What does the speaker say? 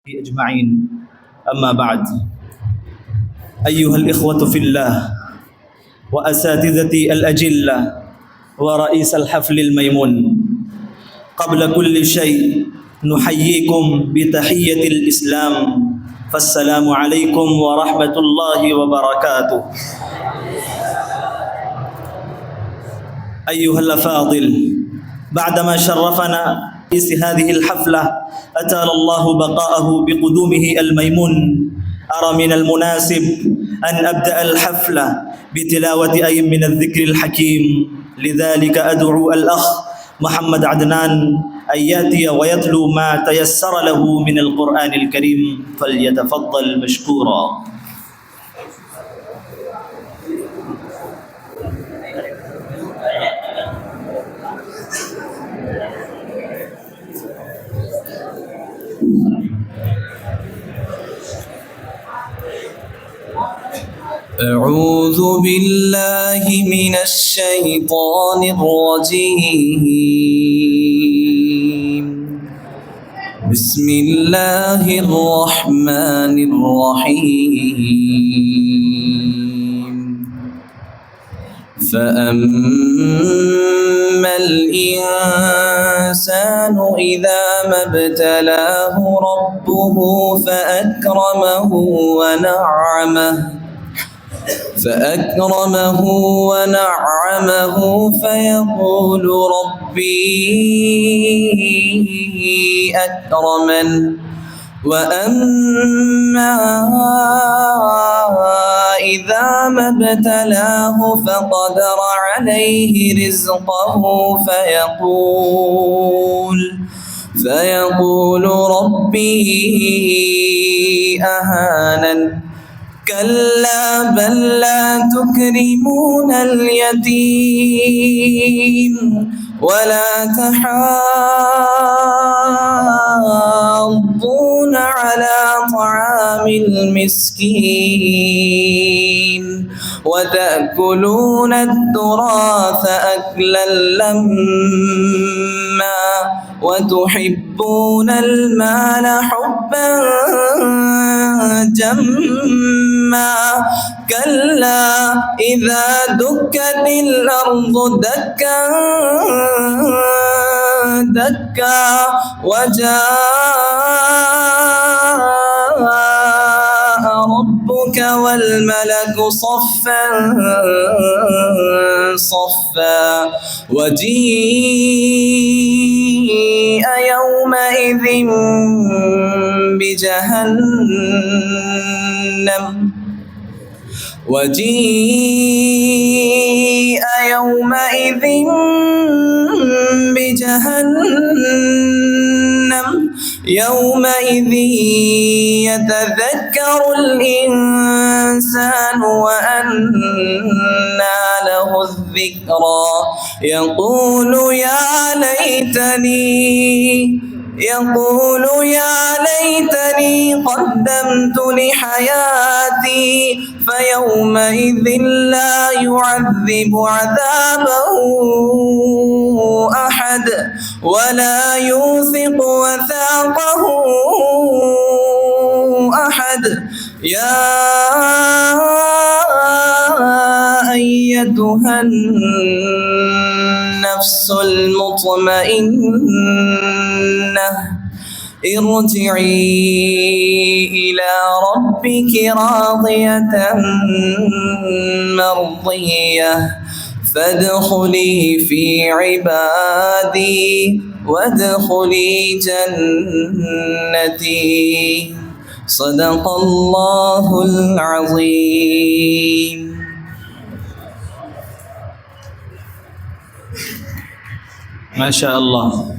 أجمعين. أما بعد، أيها الإخوة في الله وأساتذتي الأجلة ورئيس الحفل الميمون، قبل كل شيء نحييكم بتحية الإسلام، فالسلام عليكم ورحمة الله وبركاته. أيها الأفاضل، بعدما شرفنا هذه الحفلة أتى الله بقاءه بقدومه الميمون، أرى من المناسب أن أبدأ الحفلة بتلاوة آية من الذكر الحكيم. لذلك أدعو الأخ محمد عدنان أن يأتي ويتلو ما تيسر له من القرآن الكريم، فليتفضل مشكورا. أعوذ بالله من الشيطان الرجيم. بسم الله الرحمن الرحيم. فأما الإنسان إذا ما ابتلاه ربه فأكرمه ونعمه فيقول ربي أكرمن. وأما إذا ما ابتلاه فقدر عليه رزقه فيقول ربي أهانن. كلا بل لا تكرمون اليتيم ولا تحاضون على طعام المسكين وتأكلون التراث أكلا لما وتحبون المال حبا جما. كلا إذا دكت الأرض دكا دكا وجاء ربك والملك صفا صفا وجيء يومئذ بجهنم يومئذ يتذكر الإنسان وأنى له الذكرى. يقول يا ليتني قدمت لحياتي فيومئذ لا يعذب عذابه أحد ولا يوثق وثاقه أحد. يا أيتها النفس المطمئنة ارجعي إلى ربك راضية مرضية فادخلي في عبادي وادخلي جنتي. صدق الله العظيم. ما شاء الله.